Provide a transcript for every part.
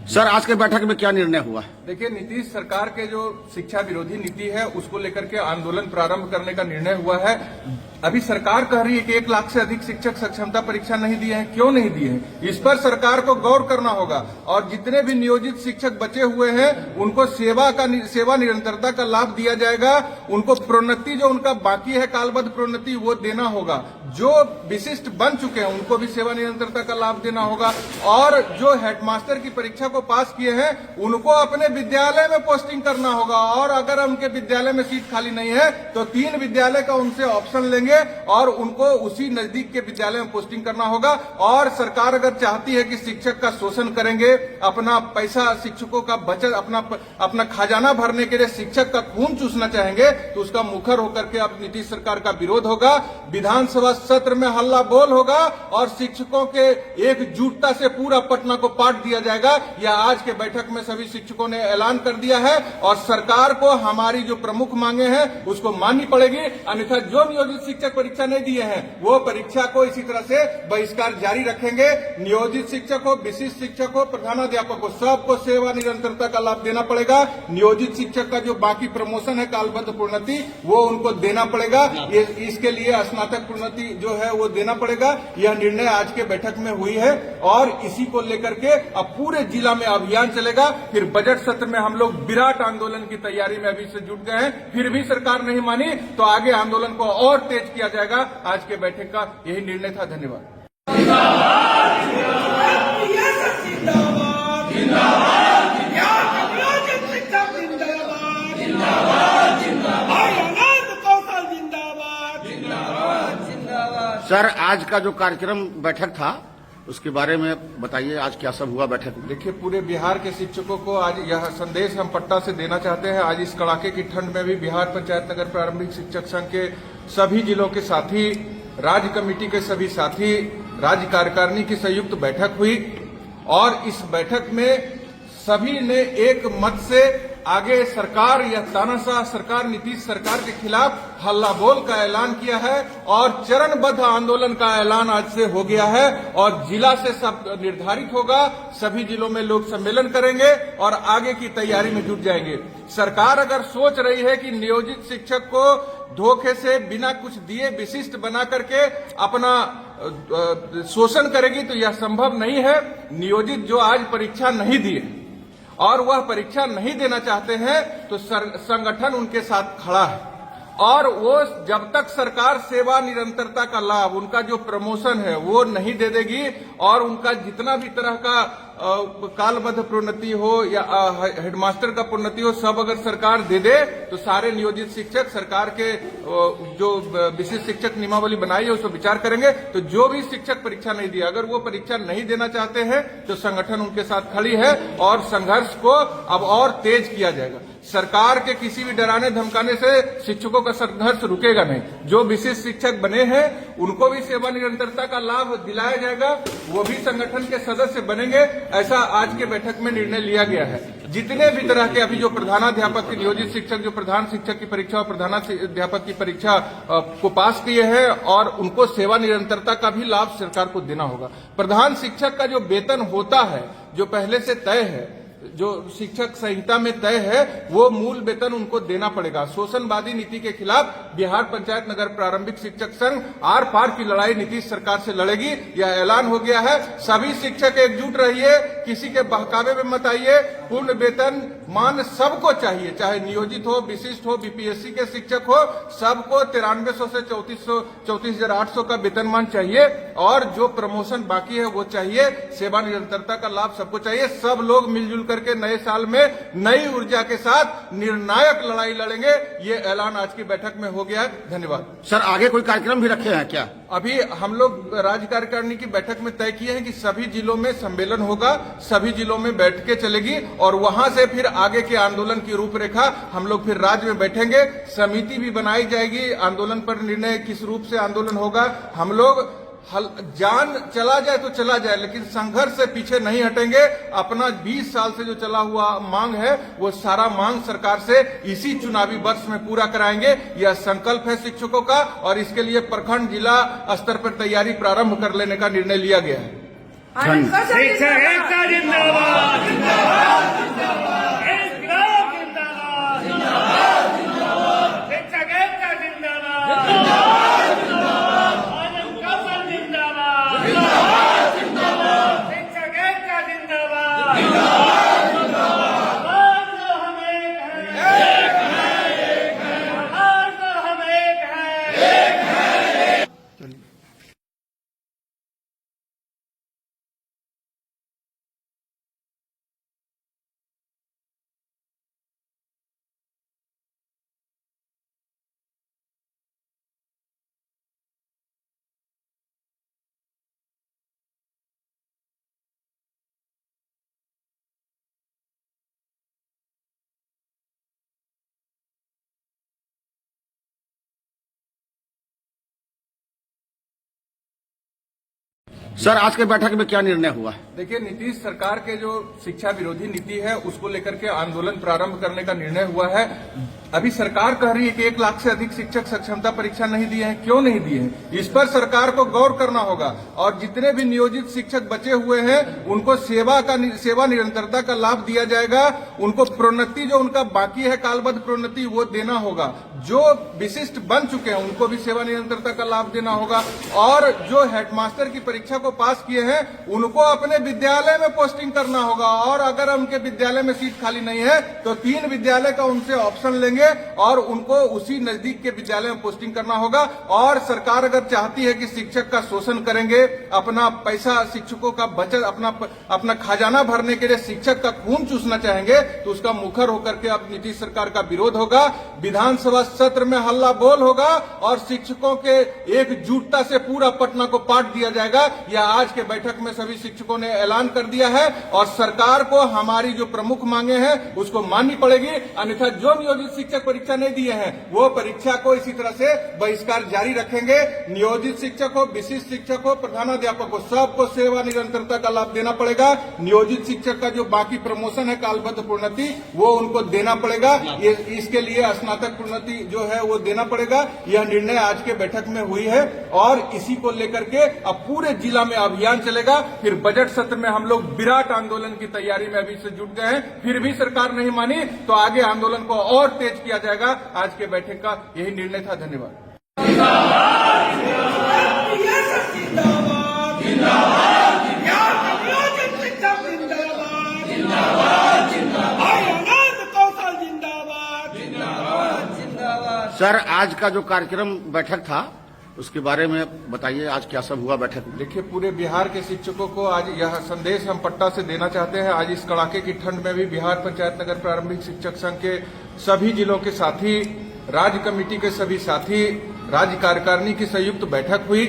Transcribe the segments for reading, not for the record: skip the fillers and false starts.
Sir, आज के बैठक में क्या निर्णय हुआ? देखिए, नीतीश सरकार के जो शिक्षा विरोधी नीति है उसको लेकर के आंदोलन प्रारंभ करने का निर्णय हुआ है। अभी सरकार कह रही है कि 1 लाख से अधिक शिक्षक सक्षमता परीक्षा नहीं दिए हैं। क्यों नहीं दिए हैं, इस पर सरकार को गौर करना होगा। और जितने भी नियोजित शिक्षक बचे हुए हैं उनको सेवा निरंतरता का लाभ दिया जाएगा। उनको प्रोन्नति जो उनका बाकी है कालबद्ध प्रोन्नति वो देना होगा। जो विशिष्ट बन चुके हैं उनको भी सेवा निरंतरता का लाभ देना होगा। और जो हेडमास्टर की परीक्षा को पास किए हैं उनको अपने विद्यालय में पोस्टिंग करना होगा। और अगर उनके विद्यालय में सीट खाली नहीं है तो 3 विद्यालय का उनसे ऑप्शन लेंगे और उनको उसी नजदीक के विद्यालय में पोस्टिंग करना होगा। और सरकार अगर चाहती है कि शिक्षक का शोषण करेंगे, अपना पैसा शिक्षकों का बचत अपना खजाना भरने के लिए शिक्षक का खून चूसना चाहेंगे तो उसका मुखर होकर के अब नीतीश सरकार का विरोध होगा। विधानसभा सत्र में हल्ला बोल होगा और शिक्षकों के एकजुटता से पूरा पटना को पाट दिया जाएगा। यह आज के बैठक में सभी शिक्षकों ने ऐलान कर दिया है। और सरकार को हमारी जो प्रमुख मांगे हैं उसको माननी पड़ेगी, अन्यथा जो नियोजित शिक्षक परीक्षा नहीं दिए हैं वो परीक्षा को इसी तरह से बहिष्कार जारी रखेंगे। नियोजित शिक्षक हो, विशिष्ट शिक्षक हो, प्रधानाध्यापक हो, सबको सेवा निरंतरता का लाभ देना पड़ेगा। नियोजित शिक्षक का जो बाकी प्रमोशन है कालबद्ध प्रोन्नति वो उनको देना पड़ेगा। इसके लिए स्नातक प्रोन्नति जो है वो देना पड़ेगा। यह निर्णय आज के बैठक में हुई है और इसी को लेकर के अब पूरे जिला में अभियान चलेगा। फिर बजट सत्र में हम लोग विराट आंदोलन की तैयारी में अभी से जुट गए हैं। फिर भी सरकार नहीं मानी तो आगे आंदोलन को और तेज किया जाएगा। आज के बैठक का यही निर्णय था। धन्यवाद। सर, आज का जो कार्यक्रम बैठक था उसके बारे में बताइए, आज क्या सब हुआ बैठक में? देखिए, पूरे बिहार के शिक्षकों को आज यह संदेश हम पटना से देना चाहते हैं। आज इस कड़ाके की ठंड में भी बिहार पंचायत नगर प्रारंभिक शिक्षक संघ के सभी जिलों के साथी, राज्य कमेटी के सभी साथी, राज्य कार्यकारिणी की संयुक्त बैठक हुई और इस बैठक में सभी ने एक मत से आगे सरकार या तानाशाह सरकार नीतीश सरकार के खिलाफ हल्ला बोल का ऐलान किया है और चरणबद्ध आंदोलन का ऐलान आज से हो गया है। और जिला से सब निर्धारित होगा, सभी जिलों में लोग सम्मेलन करेंगे और आगे की तैयारी में जुट जाएंगे। सरकार अगर सोच रही है कि नियोजित शिक्षक को धोखे से बिना कुछ दिए विशिष्ट बना करके अपना शोषण करेगी तो यह संभव नहीं है। नियोजित जो आज परीक्षा नहीं दिए और वह परीक्षा नहीं देना चाहते हैं तो संगठन उनके साथ खड़ा है। और वो जब तक सरकार सेवा निरंतरता का लाभ, उनका जो प्रमोशन है वो नहीं दे देगी और उनका जितना भी तरह का कालबद्ध प्रोन्नति हो या हेडमास्टर का प्रोन्नति हो, सब अगर सरकार दे दे तो सारे नियोजित शिक्षक सरकार के जो विशिष्ट शिक्षक नियमावली बनाई है उस पर विचार करेंगे। तो जो भी शिक्षक परीक्षा नहीं दिया, अगर वो परीक्षा नहीं देना चाहते हैं तो संगठन उनके साथ खड़ी है और संघर्ष को अब और तेज किया जाएगा। सरकार के किसी भी डराने धमकाने से शिक्षकों का संघर्ष रुकेगा नहीं। जो विशिष्ट शिक्षक बने हैं उनको भी सेवा निरंतरता का लाभ दिलाया जाएगा, वो भी संगठन के सदस्य बनेंगे। ऐसा आज के बैठक में निर्णय लिया गया है। जितने भी तरह के अभी जो प्रधानाध्यापक के नियोजित शिक्षक जो प्रधान शिक्षक की परीक्षा और प्रधानाध्यापक की परीक्षा को पास किए हैं और उनको सेवा निरंतरता का भी लाभ सरकार को देना होगा। प्रधान शिक्षक का जो वेतन होता है जो पहले से तय है, जो शिक्षक संहिता में तय है, वो मूल वेतन उनको देना पड़ेगा। शोषणवादी नीति के खिलाफ बिहार पंचायत नगर प्रारंभिक शिक्षक संघ आर पार की लड़ाई नीतीश सरकार से लड़ेगी, यह ऐलान हो गया है। सभी शिक्षक एकजुट रहिए, किसी के बहकावे में मत आइए। पूर्ण वेतन मान सबको चाहिए, चाहे नियोजित हो, विशिष्ट हो, बीपीएससी के शिक्षक हो, सबको 9300 से 34,800 का वेतनमान चाहिए। और जो प्रमोशन बाकी है वो चाहिए, सेवा निरंतरता का लाभ सबको चाहिए। सब लोग मिलजुल करके नए साल में नई ऊर्जा के साथ निर्णायक लड़ाई लड़ेंगे। ये ऐलान आज की बैठक में हो गया है। धन्यवाद। सर, आगे कोई कार्यक्रम भी रखे हैं क्या? अभी हम लोग राज्य कार्यकारिणी की बैठक में तय किए हैं कि सभी जिलों में सम्मेलन होगा, सभी जिलों में बैठकें चलेगी और वहां से फिर आगे के आंदोलन की रूपरेखा हम लोग फिर राज्य में बैठेंगे। समिति भी बनाई जाएगी, आंदोलन पर निर्णय किस रूप से आंदोलन होगा। हम लोग जान चला जाए तो चला जाए, लेकिन संघर्ष से पीछे नहीं हटेंगे। अपना 20 साल से जो चला हुआ मांग है वो सारा मांग सरकार से इसी चुनावी वर्ष में पूरा कराएंगे। यह संकल्प है शिक्षकों का और इसके लिए प्रखंड जिला स्तर पर तैयारी प्रारंभ कर लेने का निर्णय लिया गया है। शिक्षक एकता जिंदाबाद। सर आज के बैठक में क्या निर्णय हुआ है? देखिए, नीतीश सरकार के जो शिक्षा विरोधी नीति है उसको लेकर के आंदोलन प्रारंभ करने का निर्णय हुआ है। अभी सरकार कह रही है कि 1 लाख से अधिक शिक्षक सक्षमता परीक्षा नहीं दिए हैं। क्यों नहीं दिए हैं, इस पर सरकार को गौर करना होगा। और जितने भी नियोजित शिक्षक बचे हुए हैं उनको सेवा निरंतरता का लाभ दिया जाएगा। उनको प्रोन्नति जो उनका बाकी है कालबद्ध प्रोन्नति वो देना होगा। जो विशिष्ट बन चुके हैं उनको भी सेवा निरंतरता का लाभ देना होगा। और जो हेडमास्टर की परीक्षा को पास किए हैं उनको अपने विद्यालय में पोस्टिंग करना होगा। और अगर उनके विद्यालय में सीट खाली नहीं है तो 3 विद्यालय का उनसे ऑप्शन लेंगे और उनको उसी नजदीक के विद्यालय में पोस्टिंग करना होगा। और सरकार अगर चाहती है कि शिक्षक का शोषण करेंगे, अपना पैसा शिक्षकों का बचत अपना खजाना भरने के लिए शिक्षक का खून चूसना चाहेंगे तो उसका मुखर होकर के अब नीतीश सरकार का विरोध होगा। विधानसभा सत्र में हल्ला बोल होगा और शिक्षकों के एकजुटता से पूरा पटना को पाट दिया जाएगा। यह आज के बैठक में सभी शिक्षकों ने ऐलान कर दिया है। और सरकार को हमारी जो प्रमुख मांगे हैं उसको माननी पड़ेगी, अन्यथा जो नियोजित शिक्षक परीक्षा नहीं दिए हैं वो परीक्षा को इसी तरह से बहिष्कार जारी रखेंगे। नियोजित शिक्षक हो, विशिष्ट शिक्षक हो, प्रधानाध्यापक हो, सबको सेवा निरंतरता का लाभ देना पड़ेगा। नियोजित शिक्षक का जो बाकी प्रमोशन है कालबद्ध प्रोन्नति वो उनको देना पड़ेगा। इसके लिए स्नातक प्रोन्नति जो है वो देना पड़ेगा। यह निर्णय आज के बैठक में हुई है और इसी को लेकर के अब पूरे जिला में अभियान चलेगा। फिर बजट सत्र में हम लोग विराट आंदोलन की तैयारी में अभी से जुट गए हैं। फिर भी सरकार नहीं मानी तो आगे आंदोलन को और तेज किया जाएगा। आज के बैठक का यही निर्णय था। धन्यवाद। सर आज का जो कार्यक्रम बैठक था उसके बारे में बताइए, आज क्या सब हुआ बैठक में? देखिए, पूरे बिहार के शिक्षकों को आज यह संदेश हम पट्टा से देना चाहते हैं। आज इस कड़ाके की ठंड में भी बिहार पंचायत नगर प्रारंभिक शिक्षक संघ के सभी जिलों के साथी, राज्य कमेटी के सभी साथी, राज्य कार्यकारिणी की संयुक्त बैठक हुई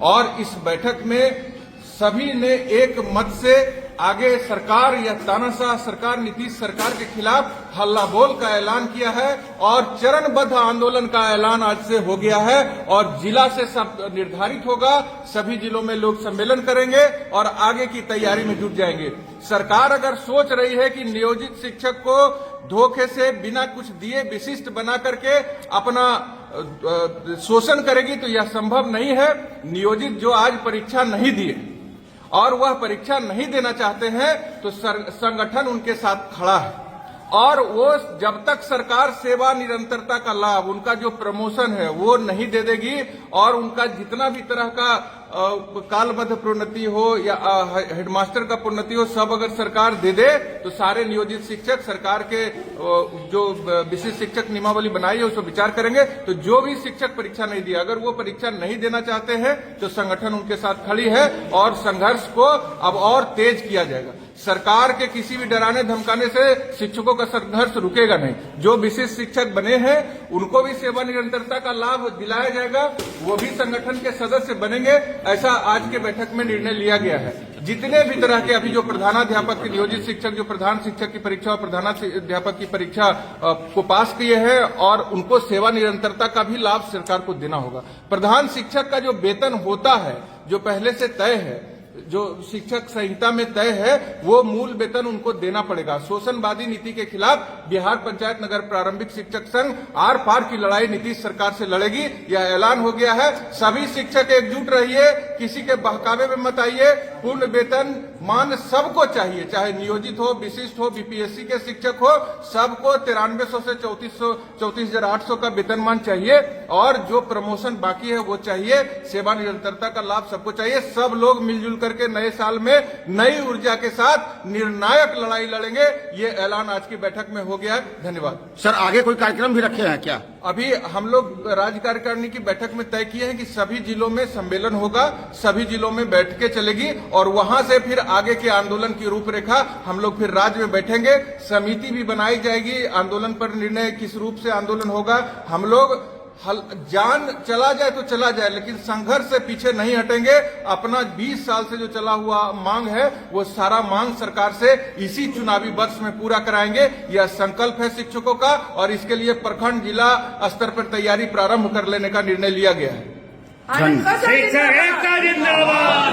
और इस बैठक में सभी ने एक मत से आगे सरकार या तानाशाह सरकार नीतीश सरकार के खिलाफ हल्ला बोल का ऐलान किया है और चरणबद्ध आंदोलन का ऐलान आज से हो गया है। और जिला से सब निर्धारित होगा, सभी जिलों में लोग सम्मेलन करेंगे और आगे की तैयारी में जुट जाएंगे। सरकार अगर सोच रही है कि नियोजित शिक्षक को धोखे से बिना कुछ दिए विशिष्ट बना करके अपना शोषण करेगी तो यह संभव नहीं है। नियोजित जो आज परीक्षा नहीं दिए और वह परीक्षा नहीं देना चाहते हैं तो संगठन उनके साथ खड़ा है। और वो जब तक सरकार सेवा निरंतरता का लाभ, उनका जो प्रमोशन है वो नहीं दे देगी और उनका जितना भी तरह का कालबद्ध प्रोन्नति हो या हेडमास्टर का प्रोन्नति हो, सब अगर सरकार दे दे तो सारे नियोजित शिक्षक सरकार के जो विशिष्ट शिक्षक नियमावली बनाई है उस पर विचार करेंगे। तो जो भी शिक्षक परीक्षा नहीं दिया, अगर वो परीक्षा नहीं देना चाहते हैं तो संगठन उनके साथ खड़ी है और संघर्ष को अब और तेज किया जाएगा। सरकार के किसी भी डराने धमकाने से शिक्षकों का संघर्ष रुकेगा नहीं। जो विशिष्ट शिक्षक बने हैं उनको भी सेवा निरंतरता का लाभ दिलाया जाएगा, वो भी संगठन के सदस्य बनेंगे। ऐसा आज के बैठक में निर्णय लिया गया है। जितने भी तरह के अभी जो प्रधानाध्यापक के नियोजित शिक्षक जो प्रधान शिक्षक की परीक्षा और प्रधानाध्यापक की परीक्षा को पास किए हैं और उनको सेवा निरंतरता का भी लाभ सरकार को देना होगा। प्रधान शिक्षक का जो वेतन होता है जो पहले से तय है, जो शिक्षक संहिता में तय है, वो मूल वेतन उनको देना पड़ेगा। शोषणवादी नीति के खिलाफ बिहार पंचायत नगर प्रारंभिक शिक्षक संघ आर पार की लड़ाई नीतीश सरकार से लड़ेगी, यह ऐलान हो गया है। सभी शिक्षक एकजुट रहिए, किसी के बहकावे में मत आइए। पूर्ण वेतन मान सबको चाहिए, चाहे नियोजित हो, विशिष्ट हो, बीपीएससी के शिक्षक हो, सबको 9300 से 34,800 का वेतनमान चाहिए। और जो प्रमोशन बाकी है वो चाहिए, सेवा निरंतरता का लाभ सबको चाहिए। सब लोग मिलजुल करके नए साल में नई ऊर्जा के साथ निर्णायक लड़ाई लड़ेंगे, ये ऐलान आज की बैठक में हो गया है। धन्यवाद। सर आगे कोई कार्यक्रम भी रखे हैं क्या? अभी हम लोग राज्य कार्यकारिणी की बैठक में तय किए हैं कि सभी जिलों में सम्मेलन होगा, सभी जिलों में बैठकें चलेगी और वहां से फिर आगे के आंदोलन की रूपरेखा हम लोग फिर राज्य में बैठेंगे। समिति भी बनाई जाएगी, आंदोलन पर निर्णय किस रूप से आंदोलन होगा। हम लोग जान चला जाए तो चला जाए, लेकिन संघर्ष से पीछे नहीं हटेंगे। अपना 20 साल से जो चला हुआ मांग है वो सारा मांग सरकार से इसी चुनावी वर्ष में पूरा कराएंगे। यह संकल्प है शिक्षकों का और इसके लिए प्रखंड जिला स्तर पर तैयारी प्रारंभ कर लेने का निर्णय लिया गया है। आनंद कौशल शिक्षक एकता जिंदाबाद